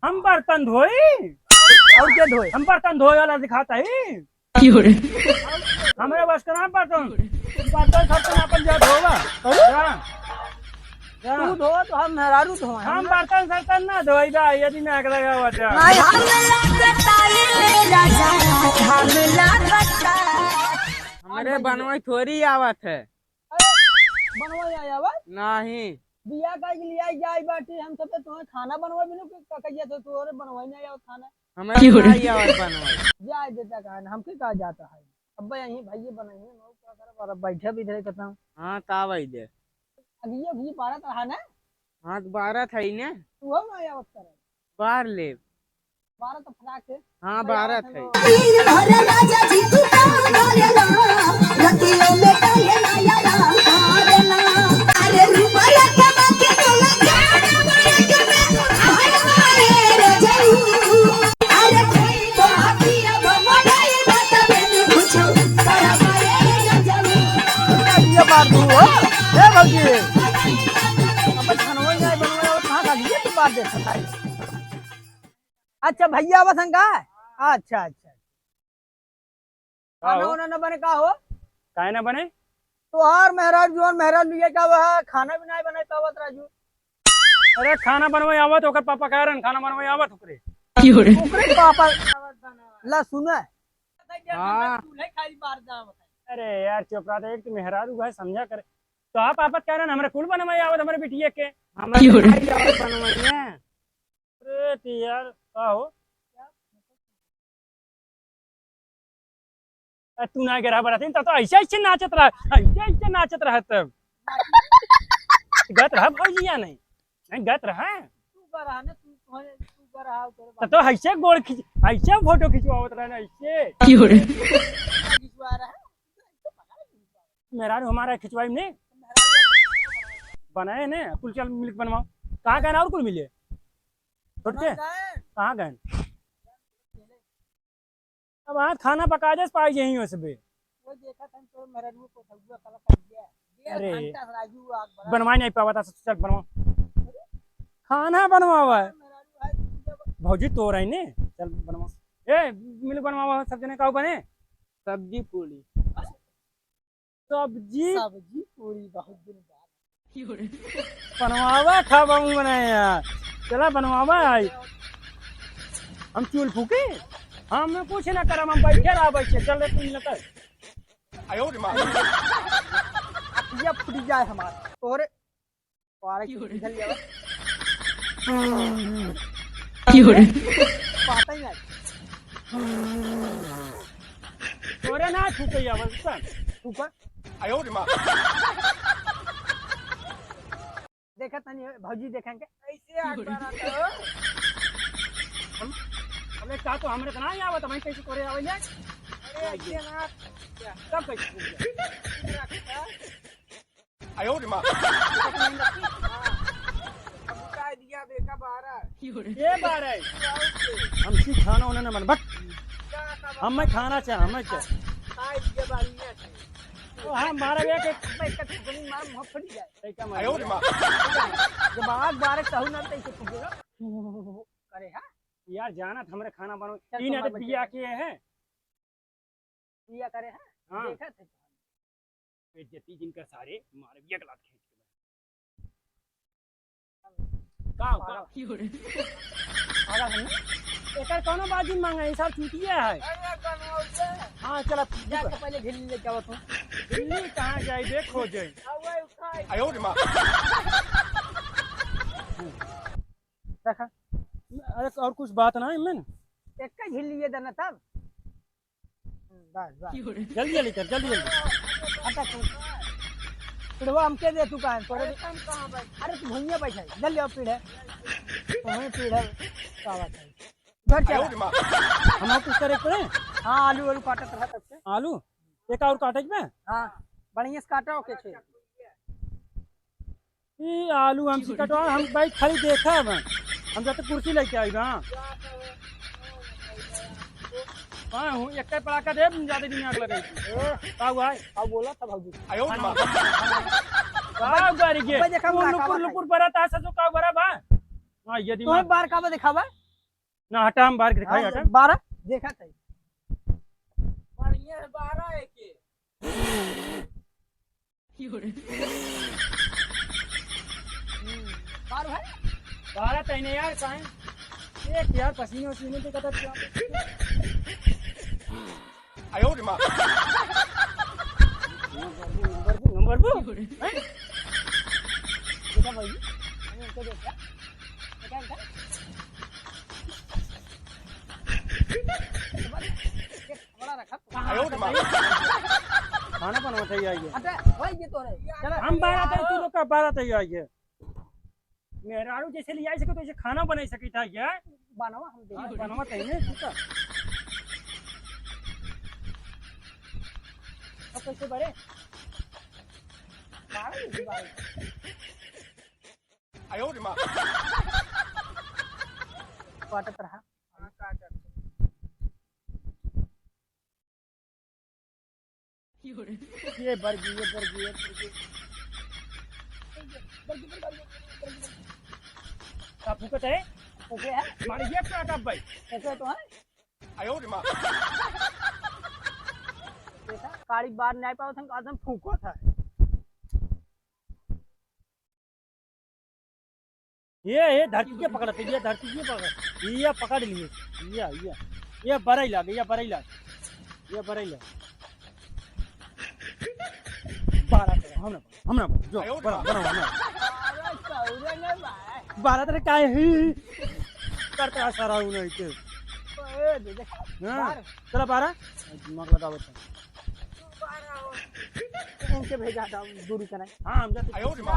हम बर्तन धोई और क्या धोए? हम बर्तन धोए वाला दिखाता ही हमारे बस का नाम बर्तन बर्तन सब अपन जा धोगा तू धो तो हम मेहरारू धोए। हम बर्तन सर्तन ना धोई बा यदि नाक लगा हुआ था। हमारे बनवाई थोड़ी आवत है बनवा आया बा नहीं बिया का लिया जाई बाटी हम सब तुम्हें खाना बनवा बिनु कहिया तो तोरे बनवाई नहीं आवत खाना हमारे नहीं आवत बनवाई जाय देता का हमके कहा जाता है अब यहीं भाई बनाई है नो क्या करे पर बैठे भी इधर कहता हूं। हाँ तावई दे अगियो भी 12 तरह ना हाँ 12 था ही ने तू हो ना आवत करे 12 ले 12 तो फराक है। हाँ 12 थे ये बात तू हो ए भौजी अब खानवा जाए बनवा और कहां खा लिए तू बात दे सकता है। अच्छा भैया वसन का अच्छा अच्छा खाना वाना न बने का हो काहे ना बने तोहार मेहराज जोन मेहराज लिए का वह खाना भी नहीं बने पावत राजू। अरे खाना बनवाई आवत ओकर पापा कह रहे खाना बनवाई आवत ओकरे ओकरे पापा ला सुना हाँ अरे यार चुप रहा था एक तो मेहरारू है समझा करे तो आप आपत कह रहे हमारे कुल बनवाई आवत हमारे बिटिया के हमारे नहीं आवत बनवाई है अरे तो यार का हो तू ना गिरा बड़ा थी तो ऐसे ऐसे नाचत रहा ऐसे ऐसे नाचत रहा तब गत रहा भौजी या नहीं गत रहा तो ऐसे गोल खींच ऐसे फोटो खिंचवावत रहा ना ऐसे मेरा हमारा खिंचवाई ने बनाए ने कुल चल मिल बनवाओ कहाँ गए और कुल मिले छोटे कहाँ गए अब आज खाना पका दे पाई यहीं उसमें अरे बनवाई नहीं पावा था चल बनवाओ खाना बनवावा भौजी तो रही ने चल बनवाओ ए मिल बनवावा सब जने का बने सब्जी पूरी सब्जी सब्जी पूरी बहुत दिन बाद बनवावा खावा बनाए यार चला बनवावा आई हम चूल फूके हम कुछ ना करम हम बैठे रहा बैठे चल रे तुम लकर आयो रे मां ये फुट जाए हमारा तोरे पारे इधर ले पाता ही नहीं तोरे ना फूके या बस ऊपर आयो रे मां देखा तनी भौजी देखेंगे ऐसे आग बना तो हमें का तो हमरे ना आवत हम कैसे तोरे आवे अरे ऐसे ना सब कैसे आयो रे मां बता दिया बेका 12 ये बार है हम सी खाना होने न मन बट हमें खाना चाहे हमें क्या खाई के बारी में तो हम 12 बजे मैं कट जमीन मार मुंह फट जाए के आयो रे मां जब आग बारे कहू ना तैसे फुटेगा करे हां यार जाना हमरे खाना बनो चल तीन तुम्हारे आदमी बिया के हैं दिया करे हां हाँ। देखा थे बेइज्जती जिनका सारे मारे बिया गलात खींच के का आगा हमने एकर कोनो बाजी मांगे सब चूतिया है अरे बनवाओ से हां चला जाके पहले घिल्ली लेके आवत हूं दिल्ली कहां जाई देखो जाई आवे उठाई आयो रे मां देखा अरे और कुछ बात ना इमन एक का घिल्ली ये देना तब बस बस जल्दी जल्दी कर जल्दी जल्दी आता तू पिड़वा हमके दे तू कहां तोरे तुम कहां बैठ अरे तू भैया बैठा है जल्दी आओ पीढ़ है तुम्हें पीढ़ है का बात है घर चल हम और कुछ करे पड़े हां आलू आलू काटत रहा तब से आलू एक और काटे में हां बढ़िया से काटा ओके छे ये आलू हम कटवा हम भाई खाली देखा है हम जाते कुर्सी लेके आई ना हां हूं एक का पड़ाका दे ज्यादा दिन आग लगाई थी का हुआ है अब बोला था भाजी आयो का बारी के अबे देखा बड़ा लुपुर कावा लुपुर बरा ता सजो का बरा बा हां यदि तो बार का दिखावा ना हटा हम बाहर के दिखाई हटा 12 देखा था बढ़िया 12 है के 12 है 12 तईने यार काहे एक यार पसीने उसीने पे कता क्या आयो रे मां नंबर बू देखा भाई उनको देखा क्या क्या बड़ा रखा आयो रे मां खाना बनवाते ही आइए हटा भाई ये तो है चलो हम 12 तई तू लोग का 12 तई आइए मेहरारू जैसे ले आई सके तो ऐसे खाना बना सकी था क्या बनवा हम देख बनवा तईने पूछा अब कैसे बड़े 12 आयो रे मां काटत रहा ये बर्गी का फुकत है ओके है हमारे ये काटा भाई ओके तो है आयो रे मां देखा काली बार नहीं पाओ था आदम फूको था ये धरती के पकड़ते ये धरती के पकड़ ये पकड़ लिए ये बरई लागे ये बरई लागे 12 हमरा जो बड़ा 12 तरह काय ही करते आ सारा उन्हें के हां चला 12 दिमाग लगावत इनके भेजा था दूरी कराए हां हम जाते आयो रे मां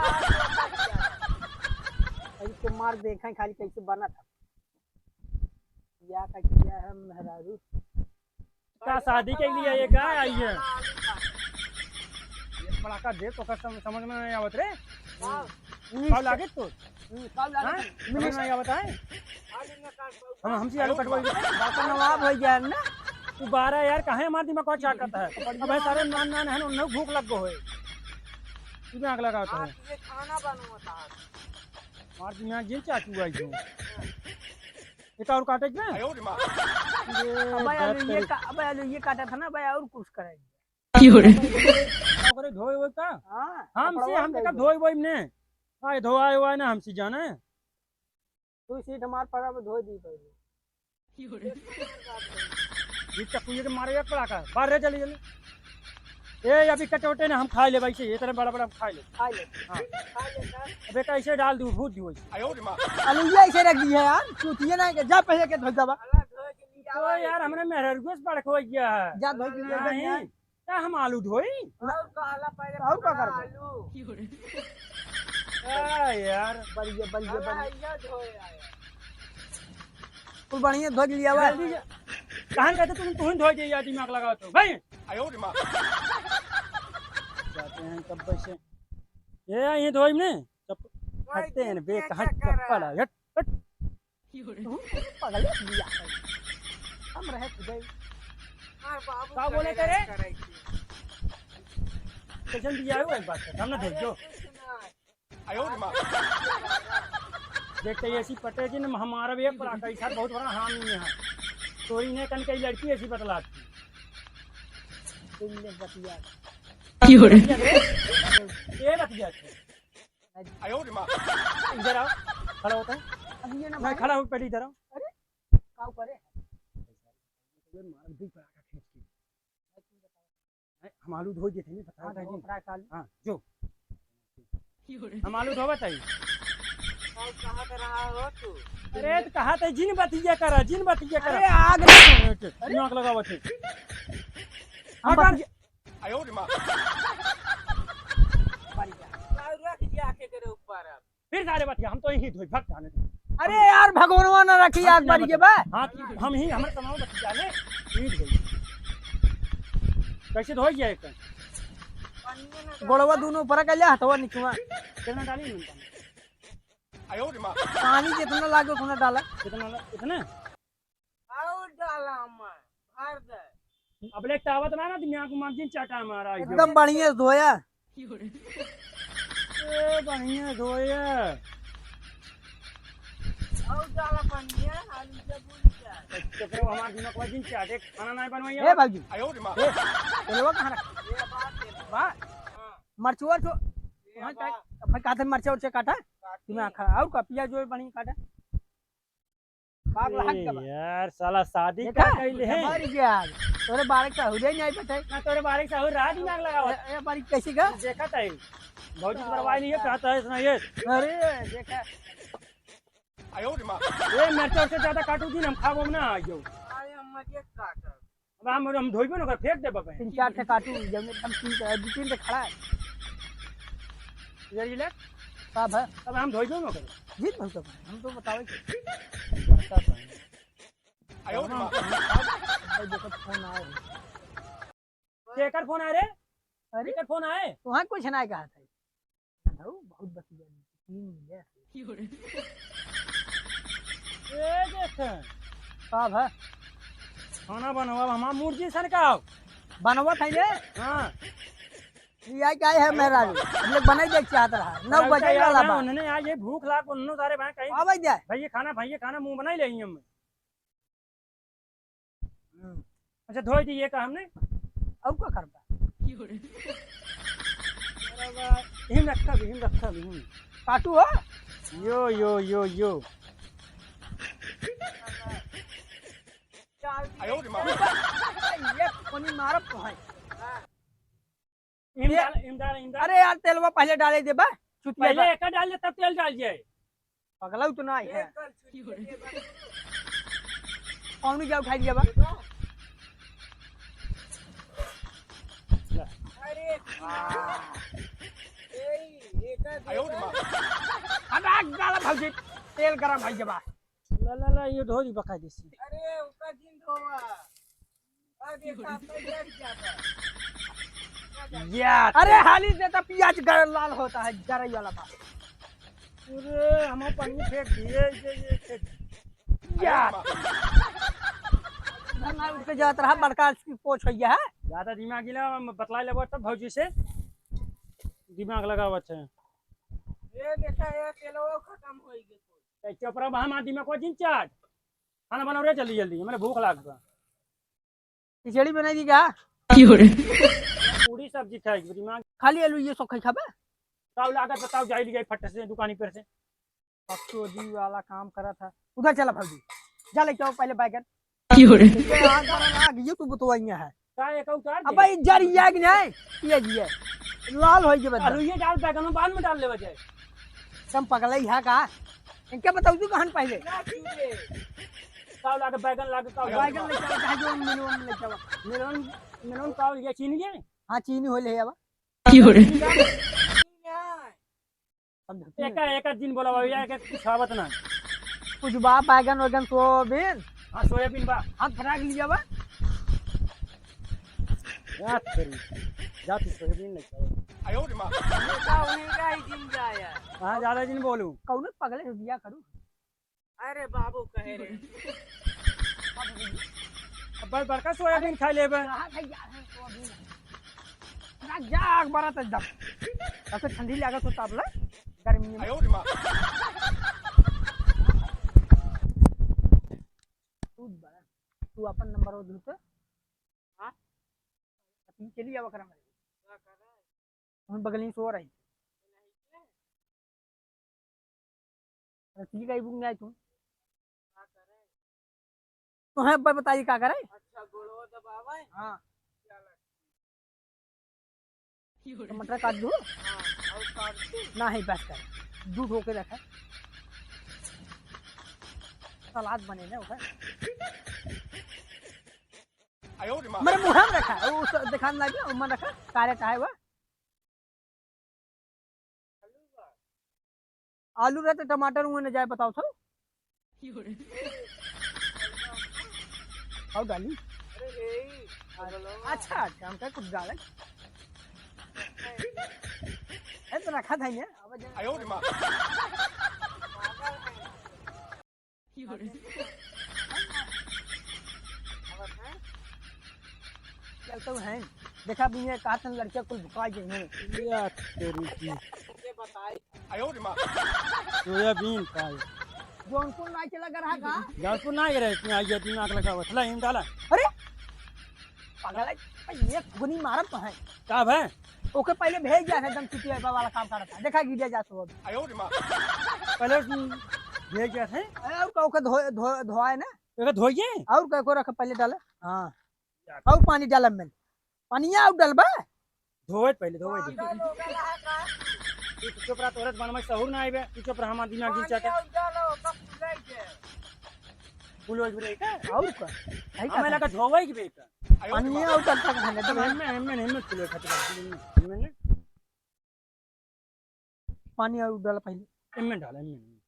अभी तो मार देखा खाली कैसे बना था या का किया है मेहरारू का शादी के लिए ये गाय आई है ये पड़ाका दे तो समझ में नहीं आवत रे कब लागे तो कब लगा समझ में नहीं आवत है हम हमसे आलू कटवाई बाका नवाब हो गया ना तू 12 यार काहे हमार दिमाग को चाकत है अब सारे नान है न भूख लग गो है तू आग लगाता है ये खाना बनवाता है मार दिमाग जिन चाचू आई जो एक और काटे ना अब ये काटा था ना भाई और कुछ कराएंगे करे धोए वो का हां हमसे हम कब धोए वो ने आए धोआए हुआ ना हमसे जाना है तू सीट हमार पड़ा में धो दी पहले ये चक्कू के मारे एक पड़ा का बाहर चले चले ए अभी कटोटे ने हम खा ले भाई से ये तरह बड़ा बड़ा खा ले हां अबे कैसे डाल दूं भूत दी वैसे आयो रे मां अरे ये ऐसे रख दी है यार चूतिए ना के जा पहले के धो दबा तो यार हमने मेहरगुस पड़ खो गया है जा धो के ले नहीं क्या हम आलू धोई और काला पहले और क्या कर आलू यार बढ़िया ये धोए आया तू बढ़िया धो लिया हुआ कहां कहते तुम धो दे यार दिमाग लगाओ तो भाई आयो रे मां जाते हैं कब से ये धोई ने हटते हैं बे कहां चप्पल है हट पागल दिया हम रहे खुदे और बाबू का बोले करे स्टेशन दिया है एक बात हम ना भेजो आयो रे मां देखते ऐसी पटे जी ने हमारा भी एक बड़ा कई साल बहुत बड़ा हानि है चोरी ने कन कई लड़की ऐसी बतलाती तुमने बतिया ये बतिया आयो रे मां इधर आओ खड़ा होता है अब ये ना मैं खड़ा हूं पहले इधर आओ काऊ करे ये मार दी पड़ा का खींच के हम आलू धो देते नहीं पता है जी हां जो हम आलू धो बताई कहां कर रहा हो तू अरे तो कहा था जिन बतिया करा अरे आग दिमाग लगावत है आयो रे मां रख जाके तेरे ऊपर अब फिर सारे बतिया हम तो यही धोई भक्त जाने अरे यार भगवान ना रखी आग बारी के बा हां हम ही हमरे तमाम बतिया ले ईट गई कैसे धोई जाए एक गोड़वा दोनों ऊपर के ले हटवा नीचवा कितना डाली नहीं आयो रे मां पानी जितना लागे उतना डाला कितना इतने और डाला मैं भर दे अब ले टावत ना दिमाग मांग जिन चाटा हमारा एकदम बढ़िया धोया ए बढ़िया धोया और जाला पनिया आलू से भूल जा तो फिर हमार दिमाग में दिन चाटे खाना नहीं बनवाइए ए भाजी तेलवा कहाँ रख ये बात है बा मरचुआ तो वहाँ का भाई काथे मरचा उरचा काटा तुम्हें आखा और का पियाज जो बनी काटा बाग लहक ए का यार साला शादी देखा का कइले है मर गया तोरे बारे का हुदे नहीं पता ना तोरे बारे से और रात दिमाग लगावा ए बारी कैसी का देखा था भौजी परवाह नहीं है कहता है इसना ये अरे देखा ए मिर्चा से ज्यादा काटू दिन हम खाबो ना आ जाओ अरे अम्मा के काट अब हम धोइबो ना फेंक देबो पे 3-4 से काटू जब एकदम 2-3 से खड़ा है जरी ले साहब है अब हम धोइबो ना करे जीत बहुत तो हम तो बतावे भाई देखो फोन आए केकर फोन आए रे अरे केकर फोन आए वहाँ कुछ नहीं कहा था बहुत बतिया 3 मिले ए देख साहब है खाना बनवा हमार मुर्गी सरकाओ बनवा था ये हां लिया क्या है मेरा हम लोग बनाई देख चाहता रहा 9 बजे वाला बात उन्होंने आज ये भूख लाग उन्होंने सारे भाई कहीं आवाज दे भाई ये खाना मुंह बना ही लेंगे हम अच्छा धोई दिए का हमने अब क्या करता हिम रखा भी काटू हो यो यो यो यो ये कोनी मारब तो है इमदार अरे यार तेलवा पहले डाले दे बा चुतिया पहले एक डाल दे तब तेल डाल जाए पगला तो ना है कौन क्या उठाई दिया बा अरे अरे गाला भौजी तेल गरम है जबा ला ये धो दी बका देसी अरे उसका दिन धोवा अरे सामने बैठ जाता यार अरे हाली देता प्याज गर लाल होता है गरई वाला बात अरे हम पानी फेंक दिए ये यार धरना उठ के जात रहा बड़का पोछ हो गया है ज्यादा दिमाग गिला बतला लेबो तब भौजी से दिमाग लगावत है ये देखा ये तेलवा खत्म हो गई चपरा हम दिमाग को जिन चाट खाना बनाओ रे जल्दी जल्दी मेरे भूख लाग बा खिचड़ी बनाई दी क्या पूरी सब्जी खाएगी दिमाग खाली आलू ये सब खाई खाबे ताऊ लागत बताओ जाई ली गई फट से दुकानी पर से पक्को जी वाला काम करा था उधर चला भौजी जा ले जाओ पहले बैगन ये तो बतवाइया है का एक उतार अब भाई जरी है कि नहीं ये जी है लाल हो गए आलू ये डाल बैगन में बाद में डाल लेवा जाए सब पगला ही है का इनके बताऊ तू कहन पहले ताऊ लागत बैगन लागत ताऊ बैगन ले चलो चाहे जो मिनिमम ले चलो मिनोन ताऊ ये चीनी के हां चीनी हो ले अब एक दिन बोला भैया के कुछ आवत ना कुछ बा बैगन वैगन सोयाबीन हां सोयाबीन बा हाथ फटाक लिया बा याद करी जाती सोयाबीन ले जाओ वहीं का ही दिन जाया हां ज्यादा दिन बोलूं कौन पगले हो दिया करूं अरे बाबू कहे रे अब बड़का सोयाबीन खा लेबे कहां खाई जा रहे सोयाबीन ना जाग बरा त दम ऐसे ठंडी लागत होता अब गर्मी में तू अपन नंबर वो दूते हां अपनी चली जावा करा मेरे हम बगल में सो रही ठीक है बुक नहीं तुम तो है बताइए क्या करे अच्छा गोड़ो दबावे हां टमाटर काट दो हां और काट दे ना ही बस कर दूध होके रखा सलाद बने ना उधर मेरे मुंह में रखा है वो दिखाने लगे उमर रखा काले का है वो आलू रहते टमाटर हुए न जाए बताओ तो और डाली अच्छा अच्छा हम क्या कुछ डाले तो रखा था ये चलते हैं देखा भी है कहा था लड़कियां कुल भुका गई हैं यार तेरी की ये बता सोयाबीन पाए जौनपुर ना चला रहा का जौनपुर ना गए इतने आई दिमाग लगा हुआ थला हिम डाला अरे पागल है ये गुनी मारत तो है का है ओके पहले भेज दिया एकदम छुट्टी वाला काम करता है देखा गिर जा सो पहले भेज गया थे और का ओके धोए ना एक धोइए और का को रख पहले डाला हां और पानी डाला में पानिया और डालबा धोए पहले धोए चुप रहा तोरत बनवा सहूर ना आइबे चुप रहा हमार दिमाग गिर जाता फुल ब्रेक और का हमें लगा धोवे की बेटा पानिया और डालता खाने तो मैं फुल खतरा मैंने पानी और डाला पहले इनमें डाला इनमें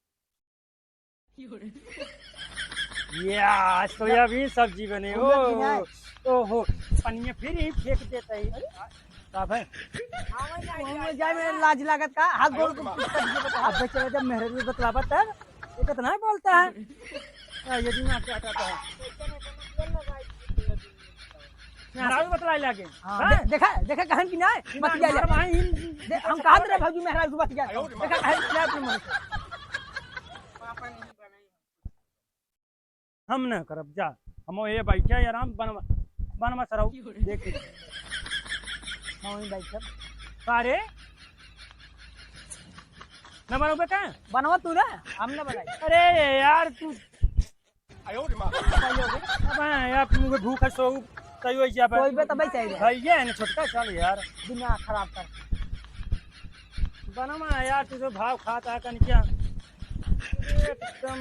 या सोयाबीन सब्जी बने ओहो पनिया फिर ही फेंक देता है का भाई जाए में लाज लागत का हाथ गोल को अब बेचारा जब मेहरबी बतलावत है ये कितना बोलता है ये दिन आके आता है मेहराज बतलाई लागे देखा देखा कहन की ना मत जा हम कहा रे भाजी मेहराज बत गया देखा कहन की ना अपने मन से पापा नहीं बनाई हम न करब जा हम ये बैठा आराम बनवा सराऊ देख मौनी बैठ सारे न बनोगे क्या बनवा तू ना हम ना बनाई अरे यार तू अब यार मुझे भूख है सो सही हो जा कोई पे तब चाहिए भाई ये है ना छोटका चल यार दिमाग खराब कर बनवा यार तुझे भाव खाता कन क्या एकदम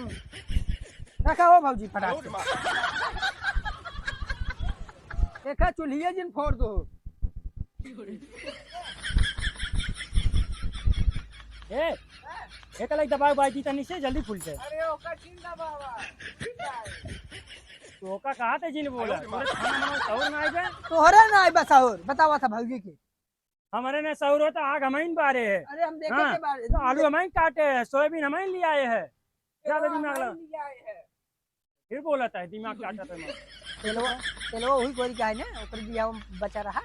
रखा हो भाजी फटाक देखा चूल्हिए जिन फोड़ दो ए एक लाइक दबाव बाजी तनी से जल्दी फूल से अरे ओका चिंता बाबा तो का कहा थे जिन बोला तोरे खाना बनाओ सौर ना आएगा तोहरे ना आई बस और बतावा था भाजी के हमारे ने सौर होता आग हमें बारे है अरे हम देखे हाँ, के बारे तो आलू हमें काटे हैं सोयाबीन हमें ले आए हैं क्या दिमाग लगा फिर बोला था दिमाग काटा था मैं तेलवा वही कोई का है ना ओकर बिया बचा रहा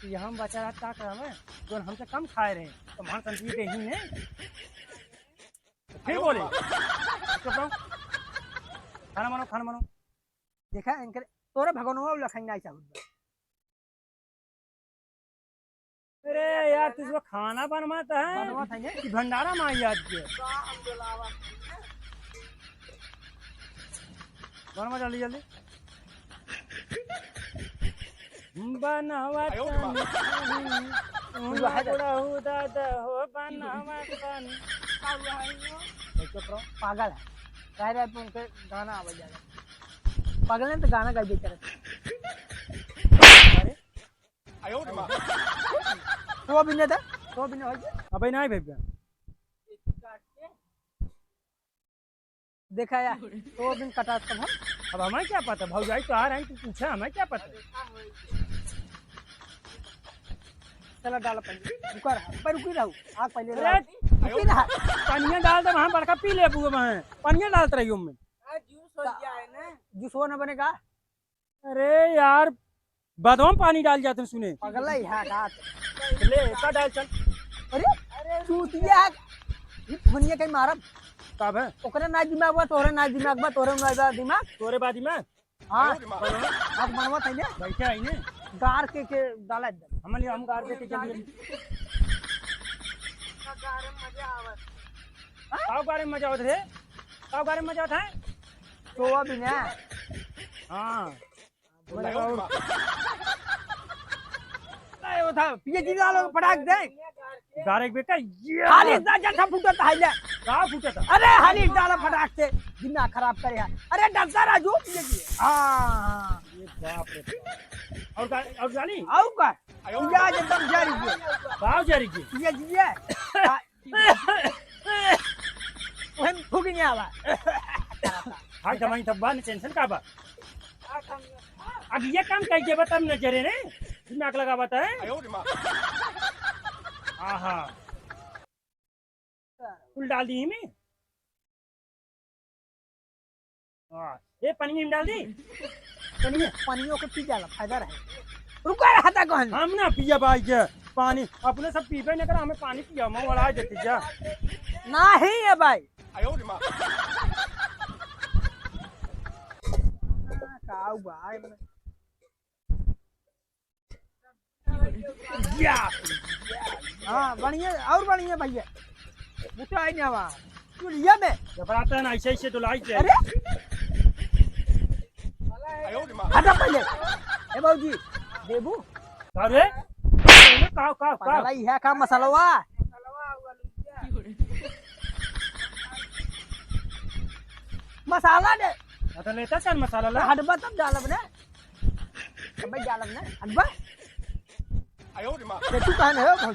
कि हम बचा रहा ताक रहा है जो हमसे कम खाए रहे तो वहां संतरी के ही ने फिर बोले चुप रहो खाना मानो देखा इनकर तोरे भगवानवा लखन नहीं चाहिए अरे यार तुझको खाना बनवाता है बनवा था ने कि भंडारा माँ याद के बनवा जल्दी जल्दी बनवा दादा हो बनवा पागल है कह रहे तो उनके गाना आवाज जाएगा पागल है तो गाना गा बेचारा तो भी नहीं था तो भी नहीं हो अबे नहीं भेज देखा यार तो दिन कटा तब हम अब हमें क्या पता भौजाई तो आ रहे हैं तू पूछा हमें क्या पता चला डाल पहले रुका रहा पर रुकी रहू आग पहले अरे रुकी रहा पानिया डाल दे वहां बड़का पी ले बुआ वहां पानिया डालते रहियो में जूस हो जाए ना जूस हो ना बनेगा अरे यार बादाम पानी डाल जाते सुने पागल है यार रात ले का डाल चल अरे चूतिया ये फनिया कहीं मारब कब है ओकरे ना दिमाग बा तोरे ना दिमाग बा तोरे ना दिमाग तोरे बादी में हां आज बनवा था ने बैठे आई ने गार के डाला दे हमले हम गार के जल्दी गारे मजा आवत काव बारे में मजा आवत है काव बारे में मजा आता है तो भी ना हां वो था पीएचडी डालो फटाक दे गारे बेटा ये खाली इतना जठा फूटता है ले का फूटा था अरे हाली डालो फटाक से दिमाग खराब करे यार अरे डरता राजू पीएचडी हां ये बाप रे बाप। और गाली आऊ का या एकदम जारी है बाव जारी की पीएचडी है ओहन फूकी नहीं आवा हां जमाई तब बान टेंशन का बा अब ये काम कह के बता न जरे ने दिमाग लगा बता है आहा फुल डाल दी में हां ये पानी में डाल दी पानियों को पी जाला फायदा रहे रुका रहा था कहन हम ना पिया भाई के पानी अपने सब पीबे नहीं करा, हमें पानी पिया मैं वाला देती जा। नहीं है भाई। काऊ भाई या हाँ बढ़िया और बढ़िया भैया मुझे आई नहीं वहाँ तू लिया में। घबराता है ना ऐसे ऐसे तो लाई अरे हटा पहले ए बाबूजी देबू अरे काव काव काव पगला है का मसाला मसाला दे तो लेता चल मसाला ला हटबा तब डालब ने भाई डालब ने हटबा तू कहने हो भाई